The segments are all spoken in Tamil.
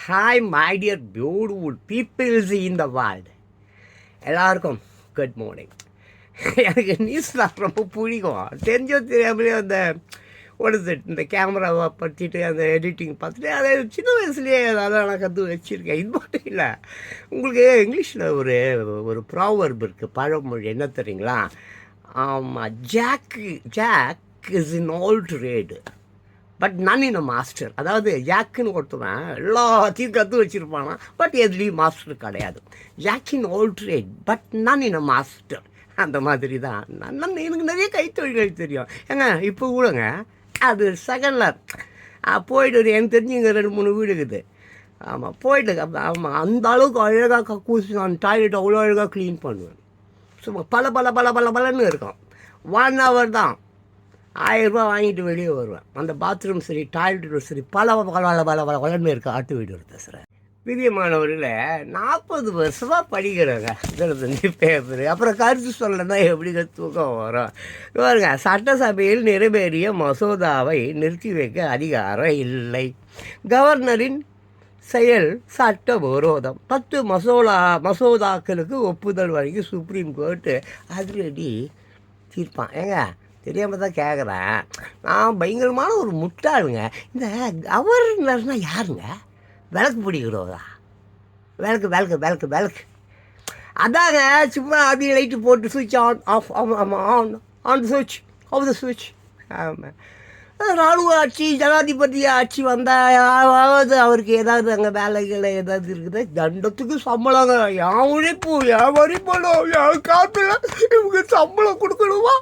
Hi, my dear beautiful peoples in the world. எல்லாருக்கும் குட் மார்னிங். எனக்கு நியூஸ்லாம் ரொம்ப பிடிக்கும். தெரிஞ்சோ தெரியாமலே அந்த இந்த கேமராவை பற்றிட்டு அந்த எடிட்டிங் பார்த்துட்டு அதை சின்ன வயசுலேயே அதெல்லாம் நான் கற்று வச்சுருக்கேன். இது மட்டும் இல்லை, உங்களுக்கு இங்கிலீஷில் ஒரு ஒரு ப்ராவர்ப் இருக்குது, பழமொழி. என்ன தெரியுங்களா? ஆமாம், Jack is in all trade but none in a master. அதாவது ஜாக்குன்னு ஒருத்தவன் எல்லாத்தையும் கற்று வச்சுருப்பானா, பட் எதுலேயும் மாஸ்டர் கிடையாது. Jack in all trade but none in a master. அந்த மாதிரி தான் எனக்கு நிறைய கைத்தொழில்கள் தெரியும். ஏங்க இப்போ கூடங்க அது செகண்டில் போயிட்டு எனக்கு தெரிஞ்சு இங்கே 2-3 வீடு இருக்குது. ஆமாம், போயிட்டு ஆமாம், அந்த அளவுக்கு அழகாக கக்கூசி நான் டாய்லெட் அவ்வளோ அழகாக க்ளீன் பண்ணுவேன். சும்மா பலன்னு இருக்கும். 1 hour தான் 1000 ரூபா வாங்கிட்டு வெளியே வருவேன். அந்த பாத்ரூம் சரி, டாய்லெட்டும் சரி, பலன்னு இருக்க ஆட்டு வீடு எடுத்தேன் சார். பிரியமானவர்களே, 40 வருஷமாக படிக்கிறேங்க தினத்தந்தி பேப்பர். அப்புறம் கருத்து சொல்லனா எப்படிங்க தூக்கம் வரும்? பாருங்க, சட்டசபையில் நிறைவேறிய மசோதாவை நிறுத்தி வைக்க அதிகாரம் இல்லை. கவர்னரின் செயல் சட்ட விரோதம். 10 மசோதாக்களுக்கு ஒப்புதல் வழங்கி சுப்ரீம் கோர்ட்டு அதிரடி தீர்ப்பான். ஏங்க தெரியாமல் தான் கேட்குறேன். நான் பயங்கரமான ஒரு முட்டாளுங்க. இந்த கவர்னர்னால் யாருங்க? விளக்கு பிடிக்கிறோதா? விளக்கு அதாங்க. சும்மா அது லைட்டு போட்டு சுவிட்ச் ஆன் சுவிட்ச். ஆமாம், ராணுவ ஆட்சி, ஜனாதிபதி ஆட்சி வந்தால் அவருக்கு ஏதாவது அங்கே வேலைகள் ஏதாவது இருக்குது, தண்டத்துக்கு சம்பளங்க. என் உழைப்பு, என் வரி பணம், என் காப்பில் இவங்க சம்பளம் கொடுக்கணுமா?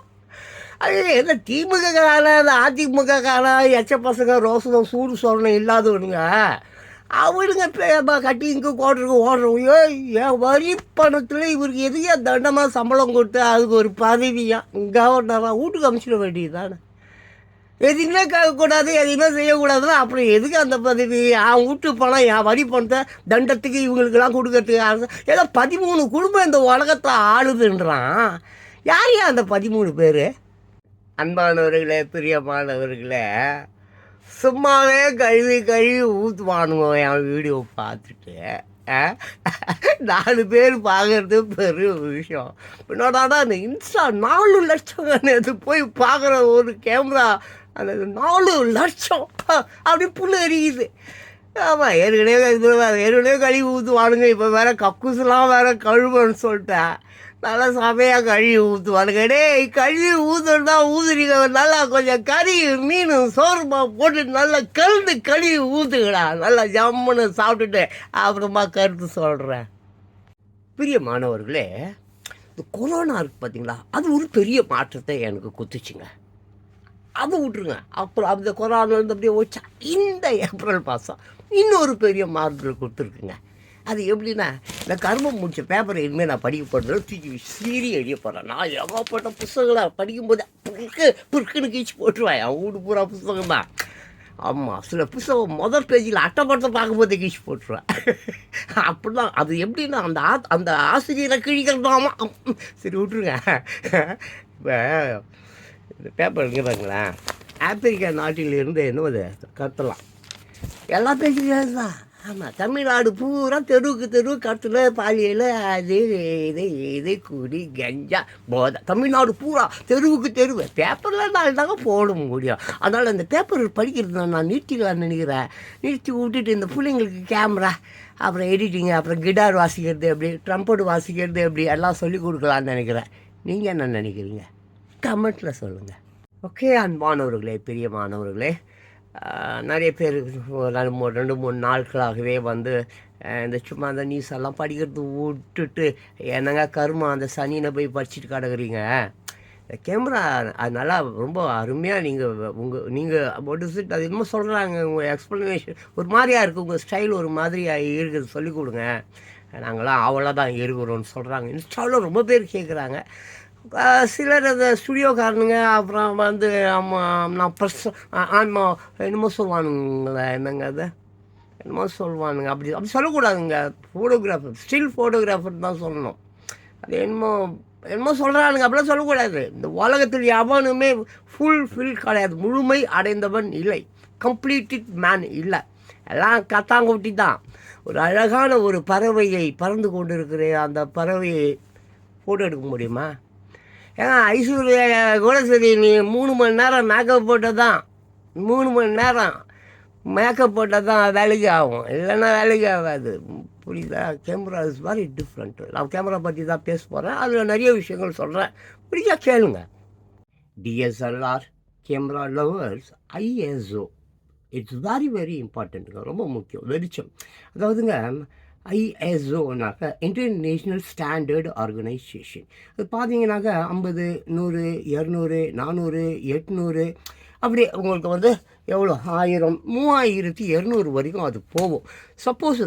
அது என்ன திமுக கால, அதிமுக கால எச்ச பசங்க ரோசனம் சூடு சொரணம் இல்லாதவனுங்க அவனுங்க கட்டிங்கு கோட்டருக்கு ஓடுறவங்க. என் வரி பணத்தில் இவருக்கு எதுக்கே தண்டமாக சம்பளம் கொடுத்து அதுக்கு ஒரு பதவியாக கவர்னராக வீட்டுக்கு அமைச்சிட வேண்டியது தானே. எதுவுமே கேட்கக்கூடாது, எதுவுமே செய்யக்கூடாதுன்னா அப்புறம் எதுக்கு அந்த பதவி? என் வீட்டு பணம், என் வரி பணத்தை தண்டத்துக்கு இவங்களுக்கெல்லாம் கொடுக்கறதுக்கு ஏதோ 13 குடும்பம் இந்த உலகத்தை ஆளுதுன்றான். யார் அந்த 13 பேர்? அன்பானவர்களே, பிரியமானவர்களே, சும்மாவே கழுவி ஊற்றுவானுங்க. என் வீடியோ பார்த்துட்டு 4 பேர் பார்க்குறது பெரிய விஷயம். பின்னாடா அந்த இன்ஸ்டா 4 லட்சம் அது போய் பார்க்குற ஒரு கேமரா, அந்த 4 லட்சம் அப்படி புல் எரியுது. ஆமாம், ஏற்கனவே கழுவி ஊற்றுவானுங்க. இப்போ வேறு கக்கூசெலாம் வேறு கழுவுன்னு சொல்லிட்டேன். நல்லா சமையாக கழுவி ஊற்றுவானுங்க. கழுவி ஊற்றுறதா ஊதுறீங்க, நல்லா கொஞ்சம் கறி மீன் சோறுமா போட்டு நல்லா கழுவி ஊற்றுக்கடா. நல்லா ஜம்முன்னு சாப்பிட்டுட்டு அப்புறமா கருத்து சொல்கிறேன். பிரியமானவர்களே, இந்த கொரோனா இருக்குது பார்த்தீங்களா, அது ஒரு பெரிய மாற்றத்தை எனக்கு குத்துச்சுங்க. அதை விட்டுருங்க. அப்புறம் அந்த கொரோனாலேருந்து அப்படியே வச்சா இந்த ஏப்ரல் மாதம் இன்னொரு பெரிய மாறுதல் கொடுத்துருக்குங்க. அது எப்படின்னா, இந்த கர்மம் முடிச்ச பேப்பரை இனிமேல் நான் படிக்க போகிறது தூக்கி சீரி எழுதிய போகிறேன். நான் ஏகப்பட்ட புத்தகங்களை படிக்கும்போது புருக்குன்னு கீழ்ச்சி போட்டுருவேன். என் வீடு பூரா புத்தகம் தான். ஆமாம், சில புத்தகம் முதல் பேஜில் அட்டைப்படத்தை பார்க்கும்போது கீழ்ச்சி போட்டுருவேன். அப்படி தான். அது எப்படின்னா, அந்த ஆசிரியரை கிழிக்கிறதாமா. சரி விட்டுருங்க. இப்போ இந்த பேப்பர் இங்கே பாருங்களேன். ஆப்பிரிக்கா நாட்டிலிருந்து என்னது கருத்தலாம் எல்லா பேஜிலும் தான். ஆமாம், தமிழ்நாடு பூரா தெருவுக்கு கருத்தில் பாலியல் அது இது குடி கஞ்சா போதை. தமிழ்நாடு பூரா தெருவு பேப்பரில் நாள் தாங்க போட முடியும். அதனால் அந்த பேப்பர் படிக்கிறது நான் நிறுத்திக்கலான்னு நினைக்கிறேன். நிறுத்தி விட்டுட்டு இந்த பிள்ளைங்களுக்கு கேமரா, அப்புறம் எடிட்டிங், அப்புறம் கிட்டார் வாசிக்கிறது எப்படி, ட்ரம்பட் வாசிக்கிறது எப்படி எல்லாம் சொல்லிக் கொடுக்கலான்னு நினைக்கிறேன். நீங்கள் என்ன நினைக்கிறீங்க? கமெண்ட்டில் சொல்லுங்கள். ஓகே, அன்பானவர்களே, பிரியமானவர்களே, நிறைய பேர் 2-3 நாட்களாகவே இந்த சும்மா அந்த நியூஸ் எல்லாம் படிக்கிறது விட்டுட்டு என்னங்க கருமா அந்த சனியை போய் படிச்சுட்டு கிடக்குறீங்க. கேமரா அது நல்லா ரொம்ப அருமையாக நீங்கள் அது என்னமோ சொல்கிறாங்க. உங்கள் எக்ஸ்ப்ளனேஷன் ஒரு மாதிரியாக இருக்குது, உங்கள் ஸ்டைல் ஒரு மாதிரியாக இருக்குது, சொல்லிக் கொடுங்க. நாங்களாம் அவ்வளோதான் இருக்கிறோன்னு சொல்கிறாங்க. இன்ஸ்டாவில் ரொம்ப பேர் கேட்குறாங்க. சிலர் அந்த ஸ்டுடியோக்காரனுங்க, அப்புறம் நான் ஆமாம் என்னமோ சொல்லுவானுங்களே, என்னங்க அது என்னமோ சொல்லுவானுங்க. அப்படி சொல்லக்கூடாதுங்க. ஃபோட்டோகிராஃபர், ஸ்டில் ஃபோட்டோகிராஃபர் தான் சொல்லணும். அது என்னமோ சொல்கிறானுங்க, அப்படிலாம் சொல்லக்கூடாது. இந்த உலகத்தில் எவனுமே ஃபுல்ஃபில் கிடையாது, முழுமை அடைந்தவன் இல்லை, கம்ப்ளீட்டட் மேன் இல்லை. எல்லாம் கத்தாங்குட்டி தான். ஒரு அழகான ஒரு பறவையை பறந்து கொண்டு இருக்கிற அந்த பறவையை ஃபோட்டோ எடுக்க முடியுமா? ஏன்னா ஐஸ்வர்யா கூட சரி, நீ 3 மணி நேரம் மேக்கப் போட்டால் தான் 3 மணி நேரம் மேக்கப் போட்டால் தான் வேலைக்கு ஆகும், இல்லைன்னா வேலைக்கு ஆகாது. புரியுதா? Camera is very different. நான் கேமரா பற்றி தான் பேச போகிறேன். அதில் நிறைய விஷயங்கள் சொல்கிறேன், பிடிச்சா கேளுங்க. DSLR camera lovers, ISO it's very very இம்பார்ட்டண்ட்டுங்க, ரொம்ப முக்கியம். வெளிச்சம், அதாவதுங்க ஐஎஸ்ஓனாக்கா இன்டர்நேஷ்னல் ஸ்டாண்டர்ட் ஆர்கனைசேஷன். அது பார்த்தீங்கன்னாக்கா 50, 100, 200, 400, 800 அப்படி உங்களுக்கு வந்து எவ்வளோ 1000, 3200 வரைக்கும் அது போகும். சப்போஸ்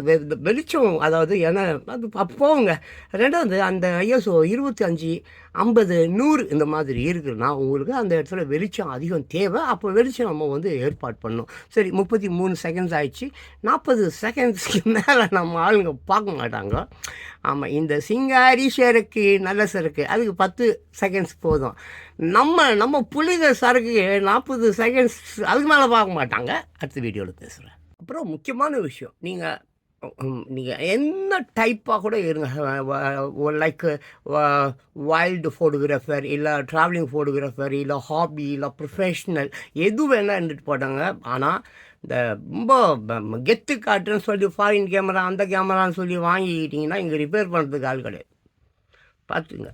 வெளிச்சம், அதாவது ஏன்னா அது போகுங்க. ரெண்டாவது அந்த ஐஎஸ்ஓ 25, 50, 100 இந்த மாதிரி இருக்குதுன்னா உங்களுக்கு அந்த இடத்துல வெளிச்சம் அதிகம் தேவை. அப்போ வெளிச்சம் நம்ம வந்து ஏற்பாடு பண்ணணும். சரி, 33 செகண்ட்ஸ் ஆயிடுச்சு. 40 செகண்ட்ஸ்க்கு மேலே நம்ம ஆளுங்க பார்க்க மாட்டாங்க. ஆமாம், இந்த சிங்காரி சரக்கு நல்ல சரக்கு அதுக்கு 10 செகண்ட்ஸ் போதும். நம்ம புளித சரக்கு 40 செகண்ட்ஸ் அதுக்கு மேலே பார்க்க மாட்டாங்க. அடுத்த வீடியோவில் பேசுகிறேன். அப்புறம் முக்கியமான விஷயம், நீங்கள் என்ன டைப்பாக கூட இருங்க, லைக் வைல்டு ஃபோட்டோகிராஃபர், இல்லை ட்ராவலிங் ஃபோட்டோகிராஃபர், இல்லை ஹாபி, இல்லை ப்ரொஃபஷ்னல், எது வேணால் இருந்துட்டு போட்டாங்க. ஆனால் இந்த ரொம்ப கெத்து காட்டுன்னு சொல்லி ஃபாரின் கேமரா அந்த கேமரான்னு சொல்லி வாங்கிக்கிட்டிங்கன்னா இங்கே ரிப்பேர் பண்ணுறதுக்கு ஆள் கிடையாது. பார்த்துங்க,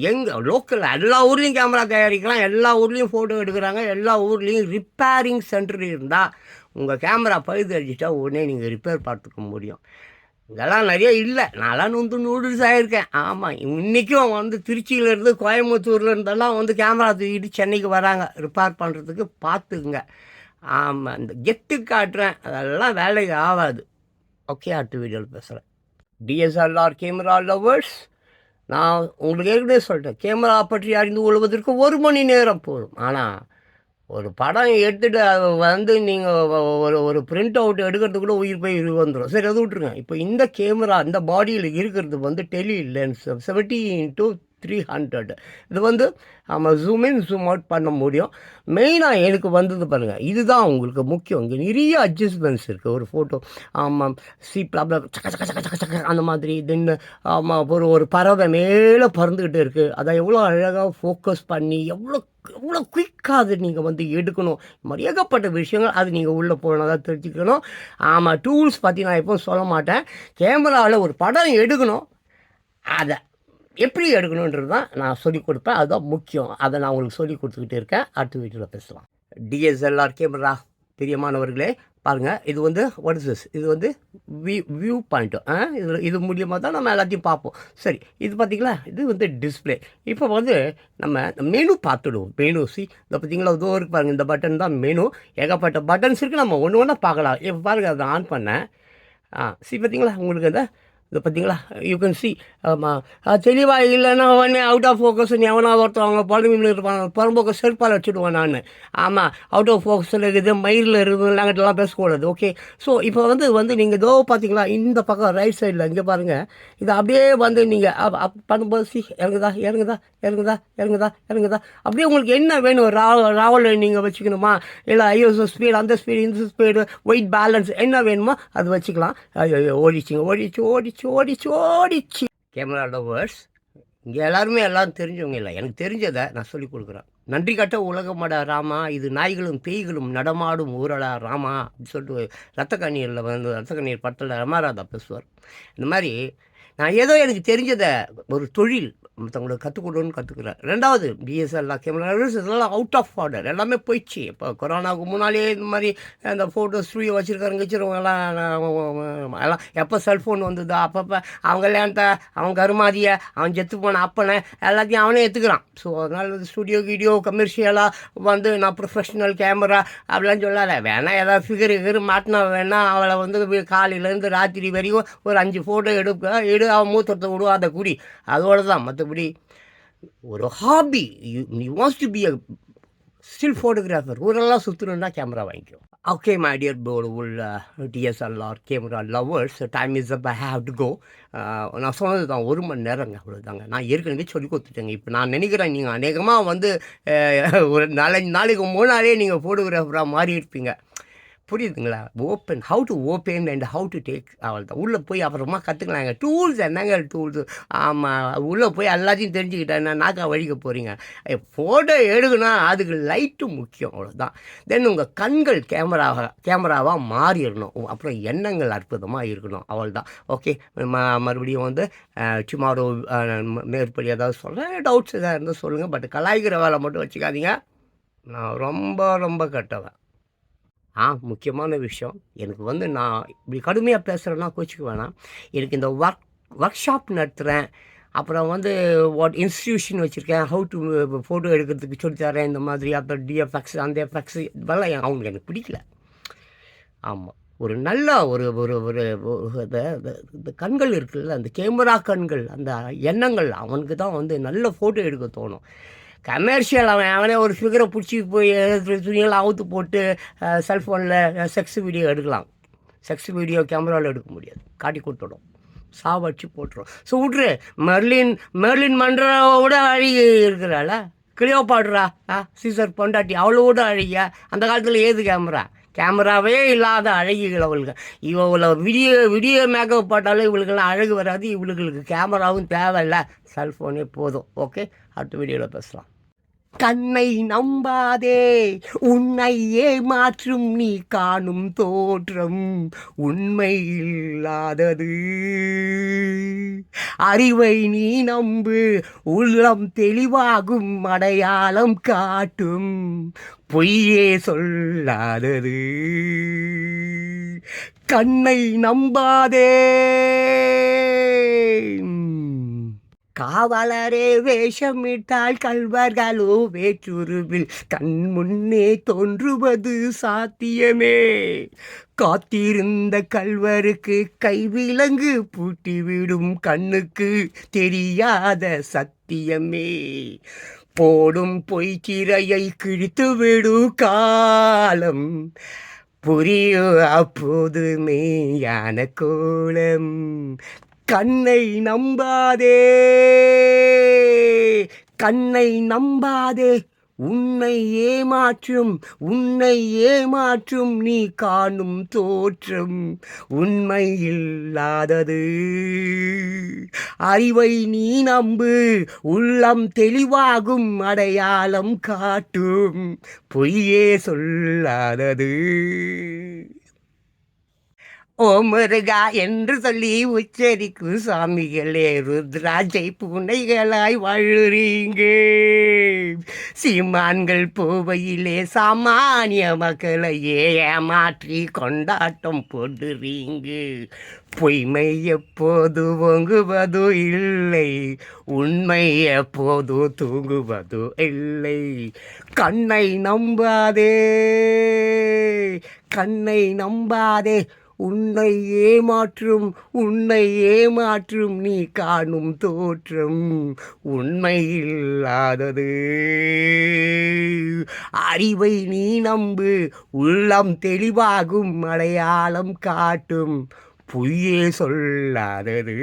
எங்கள் லோக்கலில் எல்லா ஊர்லேயும் கேமரா தயாரிக்கலாம், எல்லா ஊர்லேயும் ஃபோட்டோ எடுக்கிறாங்க, எல்லா ஊர்லேயும் ரிப்பேரிங் சென்டர் இருந்தால் உங்கள் கேமரா பழுது அடிச்சிட்டா உடனே நீங்கள் ரிப்பேர் பார்த்துக்க முடியும். இதெல்லாம் நிறைய இல்லை. நான்லாம் நூடுல்ஸ் ஆகியிருக்கேன். ஆமாம், இன்றைக்கும் வந்து திருச்சியிலேருந்து கோயம்புத்தூரில் இருந்தெல்லாம் வந்து கேமரா தூக்கிட்டு சென்னைக்கு வராங்க ரிப்பேர் பண்ணுறதுக்கு. பார்த்துக்குங்க. ஆமாம், இந்த கெத்து காட்டுறேன் அதெல்லாம் வேலைக்கு ஆகாது. ஓகே, அடுத்த வீடியோவில் பேசுகிறேன். டிஎஸ்எல்ஆர் கேமரா லவர்ஸ், நான் உங்களுக்கு ஏற்கனவே சொல்லிட்டேன், கேமரா பற்றி அறிந்து கொள்வதற்கு 1 மணி நேரம் போதும். ஆனால் ஒரு படம் எடுத்துகிட்டு அதை வந்து நீங்கள் ஒரு பிரிண்ட் அவுட் எடுக்கிறதுக்குள்ள உயிர் போய் வந்துடும். சரி, அது விட்ருங்க. இப்போ இந்த கேமரா இந்த பாடியில் இருக்கிறது வந்து டெலி லென்ஸ் 70x300. இது வந்து நம்ம ஜூம் இன் ஜூம் அவுட் பண்ண முடியும். மெயினாக எனக்கு வந்தது பாருங்கள், இதுதான் உங்களுக்கு முக்கியம். இங்கே நிறைய அட்ஜஸ்ட்மெண்ட்ஸ் இருக்குது. ஒரு ஃபோட்டோ ஆமாம் ப்ராப்ளம் சக்க சக்க சக்க சக்க சக்க அந்த மாதிரி தென்னு ஆமாம் ஒரு பறவை மேலே பறந்துக்கிட்டு இருக்குது. அதை எவ்வளோ அழகாக ஃபோக்கஸ் பண்ணி எவ்வளோ குயிக்காக அது நீங்கள் வந்து எடுக்கணும். மாதிரி ஏகப்பட்ட விஷயங்கள் அது நீங்கள் உள்ளே போனதாக தெரிஞ்சுக்கணும். ஆமாம், டூல்ஸ் பற்றி நான் எப்பவும் சொல்ல மாட்டேன். கேமராவில் ஒரு படம் எடுக்கணும், அதை எப்படி எடுக்கணுன்றது தான் நான் சொல்லிக் கொடுப்பேன். அதுதான் முக்கியம். அதை நான் உங்களுக்கு சொல்லி கொடுத்துக்கிட்டே இருக்கேன். அடுத்த வீடியோவில் பேசலாம். டிஎஸ்எல்ஆர் கேமரா பிரியமானவர்களே, பாருங்கள், இது வந்து வாட் இஸ் திஸ், இது வந்து வியூ பாயிண்ட்டு. இது மூலியமாக தான் நம்ம எல்லாத்தையும் பார்ப்போம். சரி, இது பார்த்திங்களா, இது வந்து டிஸ்பிளே. இப்போ வந்து நம்ம மெனு பார்த்துடுவோம். மெனு இதை பார்த்திங்களா, இதோ இருக்குது பாருங்கள், இந்த பட்டன் தான் மெனு. ஏகப்பட்ட பட்டன்ஸ் இருக்குது, நம்ம ஒன்று ஒன்றா பார்க்கலாம். இப்போ பாருங்கள், அதை ஆன் பண்ணேன். பார்த்திங்களா, உங்களுக்கு அந்த இதை பார்த்தீங்களா, யூ கேன் சி. ஆமாம், தெளிவாக இல்லைன்னா உடனே அவுட் ஆஃப் ஃபோக்கஸ் எவனா ஒருத்தவங்க பழமையில் இருப்பாங்க, புறம்போக்க செருப்பால் வச்சுடுவேன் நான். ஆமாம், அவுட் ஆஃப் ஃபோக்கஸில் இருக்குது, மயிலில் இருக்குது, நாங்கிட்டலாம் பேசக்கூடாது. ஓகே, ஸோ இப்போ வந்து நீங்கள் இதோ பார்த்தீங்களா, இந்த பக்கம் ரைட் சைடில் இங்கே பாருங்கள், இது அப்படியே வந்து நீங்கள் பண்ணும்போது இறங்குதா இறங்குதா இறங்குதா இறங்குதா இறங்குதா அப்படியே உங்களுக்கு என்ன வேணும், ராவல் நீங்கள் வச்சுக்கணுமா, இல்லை ஐஎஸ்ஓ ஸ்பீடு, அந்த ஸ்பீடு, இந்த ஸ்பீடு, வெயிட் பேலன்ஸ் என்ன வேணுமோ அது வச்சுக்கலாம். ஓடிச்சுங்க, ஓடிச்சு. கேமரா லவர்ஸ், இங்கே எல்லாரும் தெரிஞ்சவங்க இல்லை, எனக்கு தெரிஞ்சதை நான் சொல்லிக் கொடுக்குறேன். நன்றி கட்ட உலகமடா ராமா, இது நாய்களும் பேய்களும் நடமாடும் ஊரடா ராமா அப்படின்னு சொல்லிட்டு ரத்த கண்ணீர் படத்தில் ரமாராதா பேசுவார். இந்த மாதிரி நான் ஏதோ எனக்கு தெரிஞ்சதை ஒரு தொழில் மற்றவங்களுக்கு கற்றுக்கொடுன்னு கற்றுக்குறேன். ரெண்டாவது, டிஎஸ்எல்ஆர் கேமரா இதெல்லாம் அவுட் ஆஃப் ஆர்டர், எல்லாமே போயிடுச்சு. இப்போ கொரோனாவுக்கு முன்னாலே இந்த மாதிரி அந்த ஃபோட்டோ ஸ்டூடியோ வச்சுருக்காங்க எல்லாம் எப்போ செல்ஃபோன் வந்ததோ அப்பப்போ அவங்க கல்யாணத்தை, அவன் கருமாதியை, அவன் செத்து போன அப்பனை எல்லாத்தையும் அவனே எடுத்துக்கிறான். ஸோ அதனால் ஸ்டூடியோ வீடியோ கமர்ஷியலாக வந்து நான் ப்ரொஃபஷ்னல் கேமரா அப்படிலாம் சொல்லாத. வேணால் ஏதாவது ஃபிகர் மாட்டினா வேணால் அவளை வந்து காலையிலேருந்து ராத்திரி வரைக்கும் ஒரு 5 ஃபோட்டோ எடு, அவன் மூத்தத்தை விடுவா, அதை கூடி அதோடு தான். மற்றபடி ஒரு hobby, you wants to be a still photographer, ஊரெல்லாம் சுற்றணுன்னா கேமரா வாங்கிக்கும். Okay my dear DSLR camera lovers, time is up, I have to go. நான் சொன்னது தான் 1 மணி நேரங்க, அவ்வளோதாங்க. நான் ஏற்கனவே சொல்லி கொடுத்துட்டேங்க. இப்போ நான் நினைக்கிறேன் நீங்கள் அநேகமாக வந்து ஒரு 4 நாளைக்கு முன்னாலே நீங்கள் ஃபோட்டோகிராஃபராக மாறி இருப்பீங்க. புரியுதுங்களா? How to open and how to take அவ்வளோதான். உள்ளே போய் அப்புறமா கற்றுக்கலாங்க. டூல்ஸ் என்னங்க டூல்ஸு? ஆமாம், உள்ளே போய் எல்லாத்தையும் தெரிஞ்சுக்கிட்டா என்ன நாக்கா வழிக்க போகிறீங்க? ஃபோட்டோ எடுக்கணும், அதுக்கு லைட்டு முக்கியம், அவ்வளோதான். தென் உங்கள் கண்கள் கேமராவாக மாறிடணும். அப்புறம் எண்ணங்கள் அற்புதமாக இருக்கணும், அவ்வளோதான். ஓகே, மறுபடியும் வந்து டுமாரோ மேற்படி ஏதாவது சொல்கிறேன். டவுட்ஸ் எதாவது இருந்தால் சொல்லுங்கள். பட் கலாய்க்கிற வேலை மட்டும் வச்சுக்காதீங்க. நான் ரொம்ப ரொம்ப கெட்டவன். முக்கியமான விஷயம், எனக்கு வந்து நான் இப்படி கடுமையாக பேசுகிறேன்னா கோச்சிக்க வேணாம். எனக்கு இந்த ஒர்க் ஷாப் நடத்துகிறேன். அப்புறம் வந்து இன்ஸ்டியூஷன் வச்சுருக்கேன். ஹவு டு ஃபோட்டோ எடுக்கிறதுக்கு சொல்லித்தரேன். இந்த மாதிரி அப்புறம் டிஎஃப்எக்ஸ் அந்த எஃப்எக்ஸ் இதெல்லாம் அவங்களுக்கு எனக்கு பிடிக்கல. ஆமாம், ஒரு நல்ல ஒரு ஒரு ஒரு இந்த கண்கள் இருக்குல்ல, அந்த கேமரா கண்கள், அந்த எண்ணங்கள், அவனுக்கு தான் வந்து நல்ல ஃபோட்டோ எடுக்க தோணும். கமர்ஷியல் அவனே ஒரு ஃபிகரை பிடிச்சி போய் துணியெல்லாம் அவுத்து போட்டு செல்ஃபோனில் செக்ஸ் வீடியோ எடுக்கலாம். செக்ஸ் வீடியோ கேமராவில் எடுக்க முடியாது, காட்டி கொடுத்துடும், சாவடிச்சு போட்டுரும். ஸோ விட்ரு. மெர்லின் மன்றோட அழகி இருக்கிறாள, கிளியோபாட்ரா, சீசர் பொண்டாட்டி, அவ்வளோட அழகியா? அந்த காலத்தில் ஏது கேமராவே இல்லாத அழகிகள் அவளுக்கு. இவளை வீடியோ மேக்கப் போட்டாலும் இவளுக்கெல்லாம் அழகு வராது. இவளுக்கு கேமராவும் தேவையில்லை, செல்ஃபோனே போதும். ஓகே, அடுத்த வீடியோவில் பேசலாம். கண்ணை நம்பாதே, உன்னை ஏமாற்றும் நீ காணும் தோற்றம் உண்மை இல்லாதது. அறிவை நீ நம்பு, உள்ளம் தெளிவாகும், அடையாளம் காட்டும், பொய்யே சொல்லாதது. கண்ணை நம்பாதே. காவலரே வேஷமிட்டால் கல்வர்களோ வேற்றுருவில் கண் முன்னே தோன்றுவது சாத்தியமே. காத்திருந்த கல்வருக்கு கைவிலங்கு பூட்டிவிடும் கண்ணுக்கு தெரியாத சத்தியமே. போடும் பொய்ச்சிறையை கிழித்துவிடு காலம், புரியும் அப்போது மெய்யான கோலம். கண்ணை நம்பாதே, கண்ணை நம்பாதே, உன்னை ஏமாற்றும் நீ காணும் தோற்றம் உண்மை இல்லாதது. அறிவை நீ நம்பு, உள்ளம் தெளிவாகும், அடையாளம் காட்டும், பொய்யே சொல்லாதது. ஓ முருகா என்று சொல்லி உச்சரிக்கும் சாமிகளே, ருத்ராஜை பூனைகளாய் வாழுறீங்க. சீமான்கள் போவையிலே சாமானிய மக்களையே ஏமாற்றி கொண்டாட்டம் போடுறீங்க. பொய்மை எப்போது ஓங்குவதோ இல்லை, உண்மை எப்போது தூங்குவதோ இல்லை. கண்ணை நம்பாதே, கண்ணை நம்பாதே, உன்னை ஏமாற்றும் நீ காணும் தோற்றம் உண்மை இல்லாதது. அறிவை நீ நம்பு, உள்ளம் தெளிவாகும், அடையாளம் காட்டும், பொய்யே சொல்லாதது.